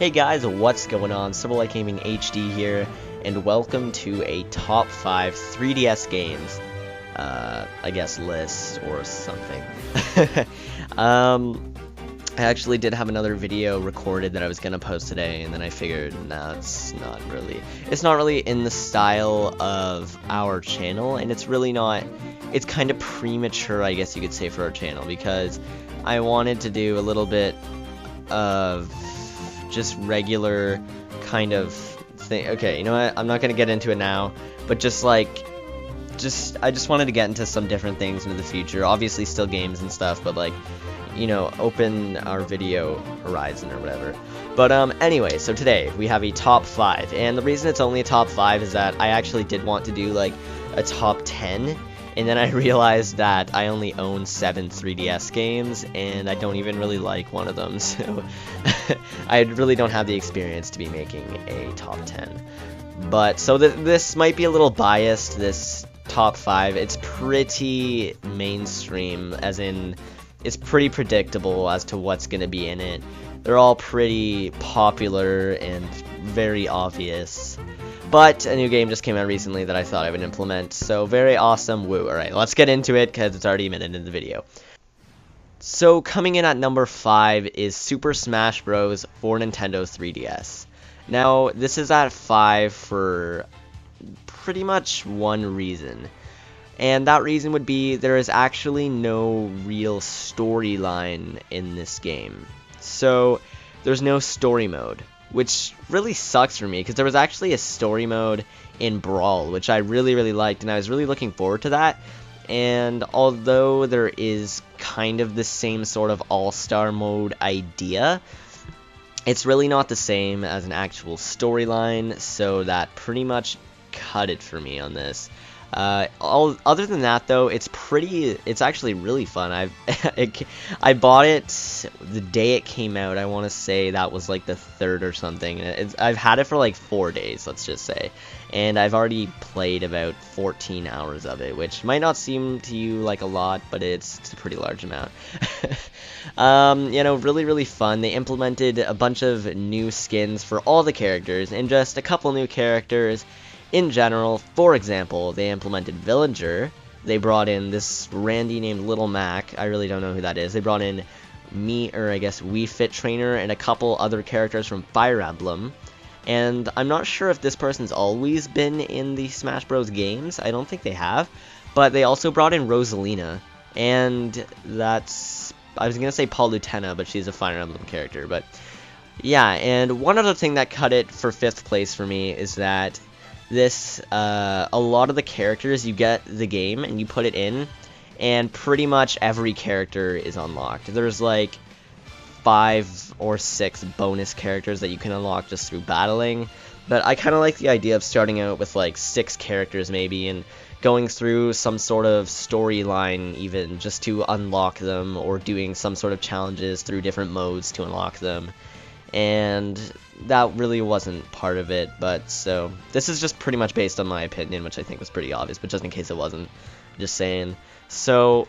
Hey guys, what's going on? Light Gaming HD here, and welcome to a top 5 3DS games, I guess list or something. I actually did have another video recorded that I was gonna post today, and then I figured, nah, it's not really in the style of our channel, and it's really not, it's kind of premature, I guess you could say, for our channel, because I wanted to do a little bit of just regular kind of thing. Okay, you know what? I'm not gonna get into it now, but I just wanted to get into some different things into the future. Obviously, still games and stuff, but like, you know, open our video horizon or whatever. But anyway, so today we have a top 5, and the reason it's only a top 5 is that I actually did want to do like a top 10. And then I realized that I only own 7 3DS games, and I don't even really like one of them, so I really don't have the experience to be making a top 10. But, so this might be a little biased, this top 5. It's pretty mainstream, as in, it's pretty predictable as to what's going to be in it. They're all pretty popular and very obvious. But a new game just came out recently that I thought I would implement, so very awesome, woo. Alright, let's get into it, because it's already a minute in the video. So, coming in at number 5 is Super Smash Bros. For Nintendo 3DS. Now, this is at 5 for pretty much one reason. And that reason would be there is actually no real storyline in this game. So, there's no story mode, which really sucks for me, because there was actually a story mode in Brawl, which I really liked, and I was really looking forward to that. And although there is kind of the same sort of all-star mode idea, it's really not the same as an actual storyline, so that pretty much cut it for me on this. Other than that, though, it's actually really fun. I bought it the day it came out. I want to say that was like the 3rd or something. I've had it for like 4 days, let's just say, and I've already played about 14 hours of it, which might not seem to you like a lot, but it's a pretty large amount. You know, really fun. They implemented a bunch of new skins for all the characters, and just a couple new characters in general. For example, they implemented Villager. They brought in this Randy named Little Mac. I really don't know who that is. They brought in Wii Fit Trainer and a couple other characters from Fire Emblem. And I'm not sure if this person's always been in the Smash Bros. Games. I don't think they have. But they also brought in Rosalina. And that's, I was going to say Palutena, but she's a Fire Emblem character. But yeah, and one other thing that cut it for 5th place for me is that a lot of the characters, you get the game and you put it in, and pretty much every character is unlocked. There's like 5 or 6 bonus characters that you can unlock just through battling, but I kind of like the idea of starting out with like 6 characters maybe, and going through some sort of storyline even just to unlock them, or doing some sort of challenges through different modes to unlock them. And that really wasn't part of it, but so this is just pretty much based on my opinion, which I think was pretty obvious, but just in case it wasn't, just saying. So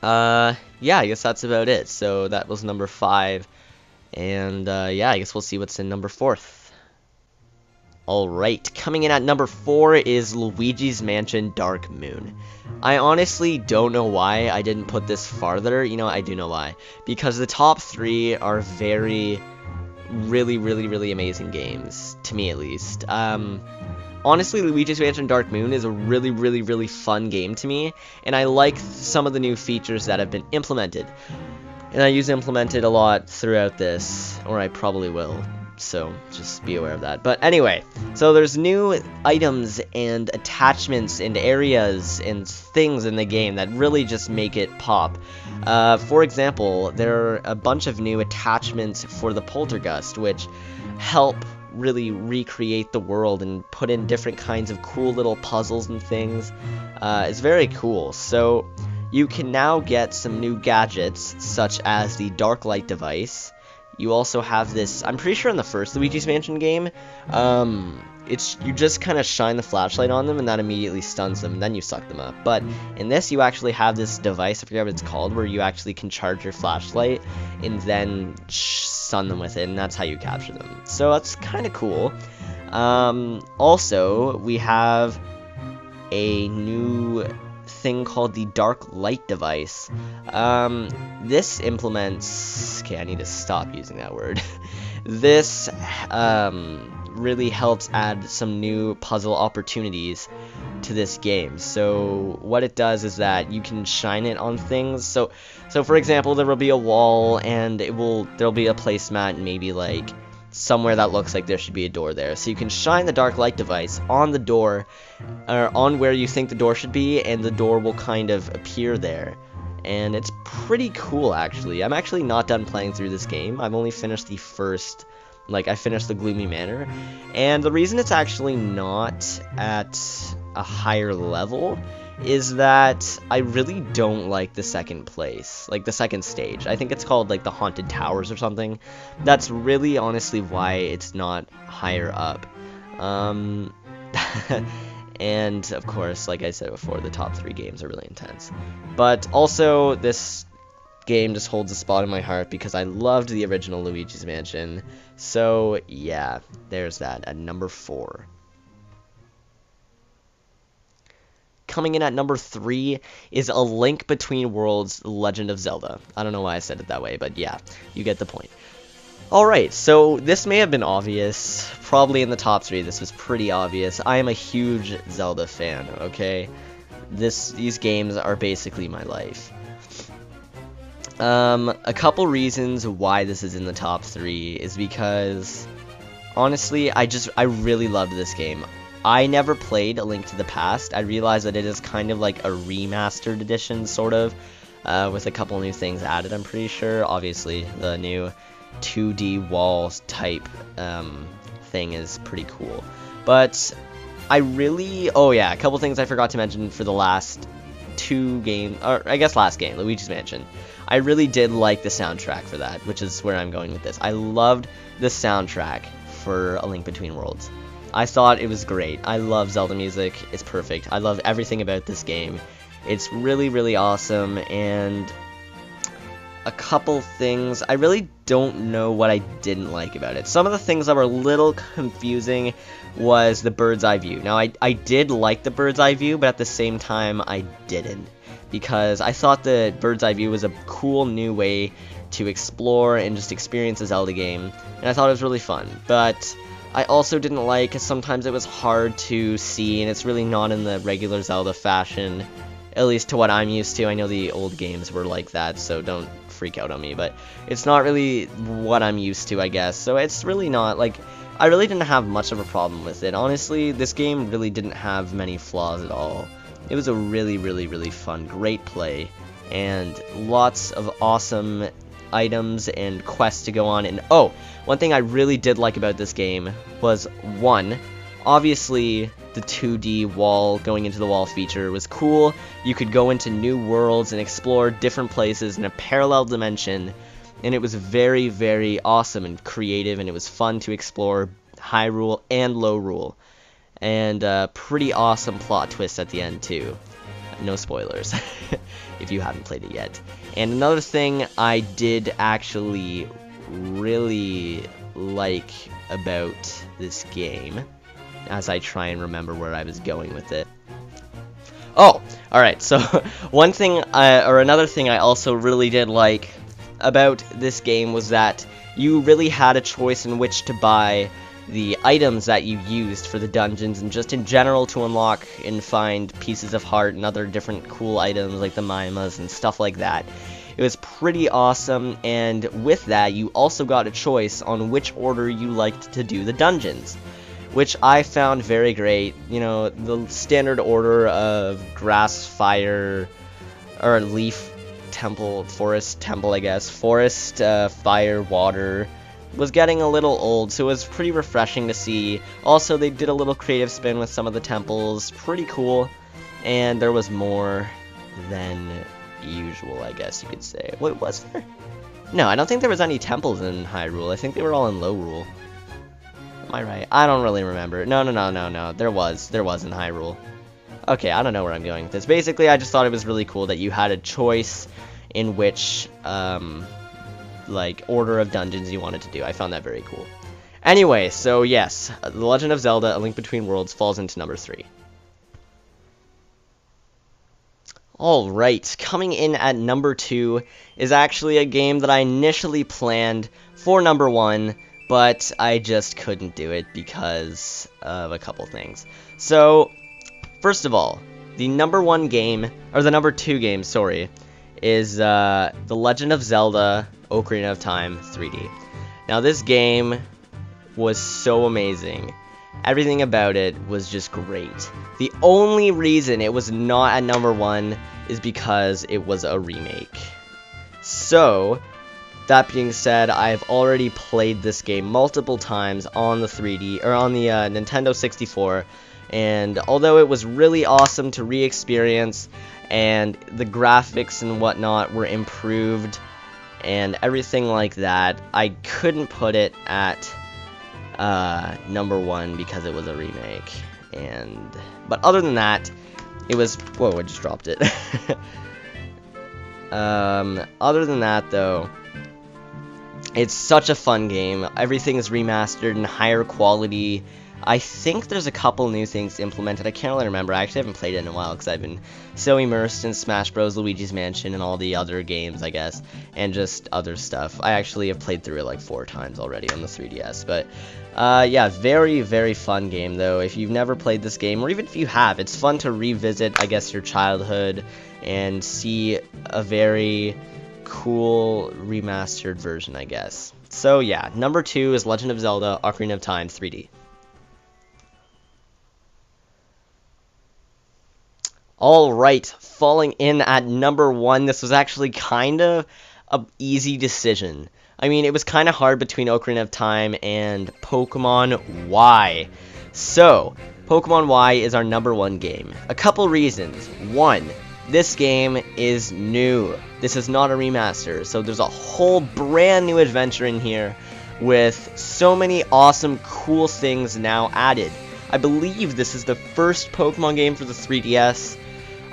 yeah, I guess that's about it. So that was number 5, and yeah, I guess we'll see what's in number 4th. Alright, coming in at number 4 is Luigi's Mansion Dark Moon. I honestly don't know why I didn't put this farther. You know, I do know why. Because the top 3 are really amazing games, to me at least. Honestly, Luigi's Mansion Dark Moon is a really fun game to me, and I like some of the new features that have been implemented. And I use implemented a lot throughout this, or I probably will. So just be aware of that. But anyway, so there's new items and attachments and areas and things in the game that really just make it pop. For example, there are a bunch of new attachments for the Poltergust, which help really recreate the world and put in different kinds of cool little puzzles and things. It's very cool. So you can now get some new gadgets, such as the Dark Light device. you also have this, I'm pretty sure in the first Luigi's Mansion game, you just kind of shine the flashlight on them and that immediately stuns them, and then you suck them up. But in this, you actually have this device, I forget what it's called, where you actually can charge your flashlight and then stun them with it, and that's how you capture them. So that's kind of cool. Also, we have a new thing called the dark light device. This implements, okay, I need to stop using that word. This really helps add some new puzzle opportunities to this game. So what it does is that you can shine it on things. So for example, there will be a wall and there'll be a placemat, maybe like somewhere that looks like there should be a door there. So you can shine the dark light device on the door, or on where you think the door should be, and the door will kind of appear there. And it's pretty cool, actually. I'm actually not done playing through this game. I've only finished the first, I finished the Gloomy Manor. And the reason it's actually not at a higher level is that I really don't like the second place, the second stage. I think it's called, the Haunted Towers or something. That's really, honestly, why it's not higher up. And, of course, like I said before, the top 3 games are really intense. But also, this game just holds a spot in my heart because I loved the original Luigi's Mansion. So, yeah, there's that at number 4. Coming in at number 3 is A Link Between Worlds: The Legend of Zelda. I don't know why I said it that way, but yeah, you get the point. Alright, so this may have been obvious. Probably in the top 3, this was pretty obvious. I am a huge Zelda fan, okay? These games are basically my life. A couple reasons why this is in the top 3 is because, honestly, I really loved this game. I never played A Link to the Past. I realized that it is kind of like a remastered edition, sort of, with a couple new things added, I'm pretty sure. Obviously, the new 2D walls type thing is pretty cool. But I really... Oh yeah, a couple things I forgot to mention for the last 2 games, or I guess last game, Luigi's Mansion. I really did like the soundtrack for that, which is where I'm going with this. I loved the soundtrack for A Link Between Worlds. I thought it was great. I love Zelda music. It's perfect. I love everything about this game. It's really, really awesome, and a couple things, I really don't know what I didn't like about it. Some of the things that were a little confusing was the bird's eye view. Now, I did like the bird's eye view, but at the same time, I didn't. Because I thought the bird's eye view was a cool new way to explore and just experience a Zelda game, and I thought it was really fun. But I also didn't like, sometimes it was hard to see, and it's really not in the regular Zelda fashion, at least to what I'm used to. I know the old games were like that, so don't freak out on me, but it's not really what I'm used to, I guess. So it's really not, I really didn't have much of a problem with it. Honestly, this game really didn't have many flaws at all. It was a really, really, really fun, great play, and lots of awesome items and quests to go on. And oh, one thing I really did like about this game was, one, obviously the 2D wall, going into the wall feature was cool. You could go into new worlds and explore different places in a parallel dimension, and it was very, very awesome and creative, and it was fun to explore Hyrule and Lorule. And pretty awesome plot twist at the end too. No spoilers if you haven't played it yet. And another thing I did actually really like about this game, as I try and remember where I was going with it. Oh, alright, so one thing, or another thing I also really did like about this game was that you really had a choice in which to buy the items that you used for the dungeons, and just in general to unlock and find pieces of heart and other different cool items like the Maimas and stuff like that. It was pretty awesome, and with that you also got a choice on which order you liked to do the dungeons, which I found very great. You know, the standard order of grass, fire, or leaf, temple, forest, temple, I guess, forest, fire, water, was getting a little old, so it was pretty refreshing to see. Also, they did a little creative spin with some of the temples, pretty cool, and there was more than usual, I guess you could say. What was there? No, I don't think there was any temples in Hyrule. I think they were all in Lowrule. Am I right? I don't really remember. No. There was in Hyrule. Okay, I don't know where I'm going with this. Basically, I just thought it was really cool that you had a choice in which, like, order of dungeons you wanted to do. I found that very cool. Anyway, so yes, The Legend of Zelda: A Link Between Worlds falls into number 3. Alright, coming in at number 2 is actually a game that I initially planned for number 1, but I just couldn't do it because of a couple things. So, first of all, the number 1 game, or the number 2 game, sorry, is The Legend of Zelda: Ocarina of Time 3D. Now, this game was so amazing. Everything about it was just great. The only reason it was not at number 1 is because it was a remake. So, that being said, I've already played this game multiple times on the 3D, or on the Nintendo 64, and although it was really awesome to re-experience, and the graphics and whatnot were improved, and everything like that, I couldn't put it at number 1 because it was a remake. But other than that, it was, whoa, I just dropped it. Other than that, though, it's such a fun game. Everything is remastered in higher quality. I think there's a couple new things implemented. I can't really remember. I actually haven't played it in a while because I've been so immersed in Smash Bros, Luigi's Mansion, and all the other games, I guess, and just other stuff. I actually have played through it like 4 times already on the 3DS, but yeah, very, very fun game, though. If you've never played this game, or even if you have, it's fun to revisit, I guess, your childhood and see a very cool remastered version, I guess. So yeah, number 2 is Legend of Zelda: Ocarina of Time 3D. Alright, falling in at number 1, this was actually kind of an easy decision. I mean, it was kind of hard between Ocarina of Time and Pokemon Y. So, Pokemon Y is our number 1 game. A couple reasons. 1, this game is new. This is not a remaster, so there's a whole brand new adventure in here with so many awesome, cool things now added. I believe this is the first Pokemon game for the 3DS.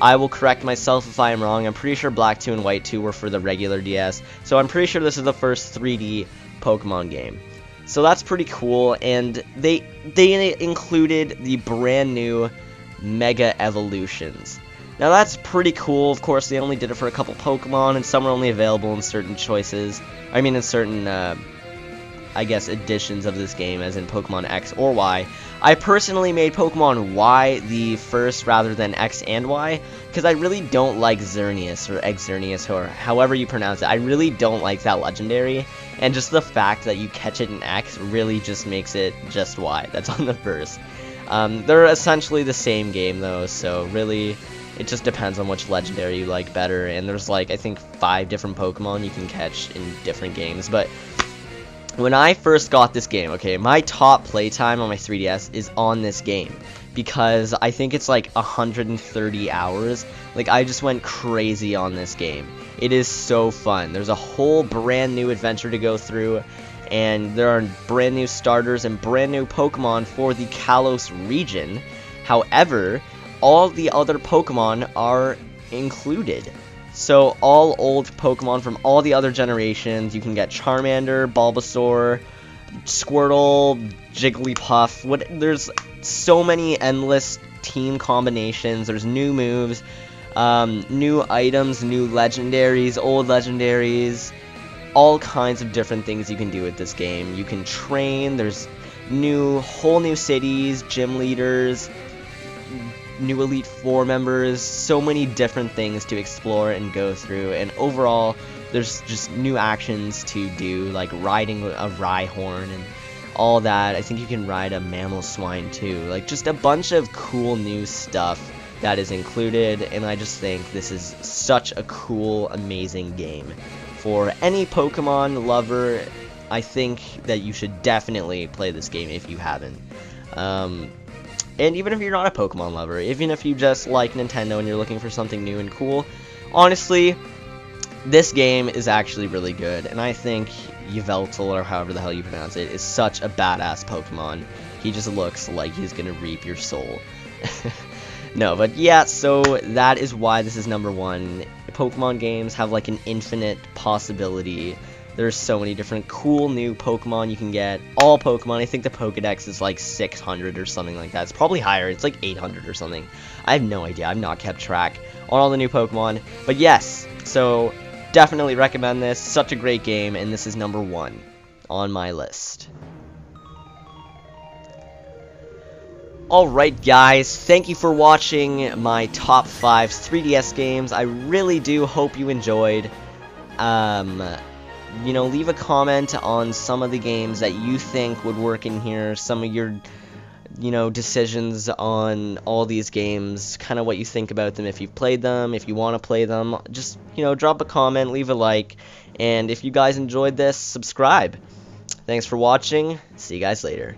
I will correct myself if I am wrong. I'm pretty sure Black 2 and White 2 were for the regular DS. So I'm pretty sure this is the first 3D Pokemon game. So that's pretty cool. And they included the brand new Mega Evolutions. Now that's pretty cool. Of course, they only did it for a couple Pokemon, and some are only available in certain choices. I mean, in certain, I guess, editions of this game, as in Pokemon X or Y. I personally made Pokemon Y the first rather than X and Y, because I really don't like Xerneas, or Xerneas, or however you pronounce it. I really don't like that legendary, and just the fact that you catch it in X really just makes it just Y. That's on the first. They're essentially the same game, though, so really, it just depends on which legendary you like better, and there's, like, I think 5 different Pokemon you can catch in different games, but when I first got this game, okay, my top playtime on my 3DS is on this game, because I think it's like 130 hours. Like, I just went crazy on this game. It is so fun. There's a whole brand new adventure to go through, and there are brand new starters and brand new Pokemon for the Kalos region. However, all the other Pokemon are included. So all old Pokemon from all the other generations, you can get Charmander, Bulbasaur, Squirtle, Jigglypuff. There's so many endless team combinations. There's new moves, new items, new legendaries, old legendaries, all kinds of different things you can do with this game. You can train. There's whole new cities, gym leaders, new Elite Four members, so many different things to explore and go through, and overall, there's just new actions to do, like riding a Rhyhorn and all that. I think you can ride a Mammal Swine too, like just a bunch of cool new stuff that is included, and I just think this is such a cool, amazing game. For any Pokemon lover, I think that you should definitely play this game if you haven't. And even if you're not a Pokemon lover, even if you just like Nintendo and you're looking for something new and cool, honestly, this game is actually really good, and I think Yveltal, or however the hell you pronounce it, is such a badass Pokemon. He just looks like he's gonna reap your soul. No, but yeah, so that is why this is number 1. Pokemon games have like an infinite possibility. There's so many different cool new Pokemon you can get. All Pokemon, I think the Pokedex is like 600 or something like that. It's probably higher, it's like 800 or something. I have no idea, I've not kept track on all the new Pokemon. But yes, so definitely recommend this. Such a great game, and this is number 1 on my list. Alright guys, thank you for watching my top 5 3DS games. I really do hope you enjoyed. You know, leave a comment on some of the games that you think would work in here, some of your, you know, decisions on all these games, kind of what you think about them, if you've played them, if you want to play them. Just, you know, drop a comment, leave a like, and if you guys enjoyed this, subscribe. Thanks for watching. See you guys later.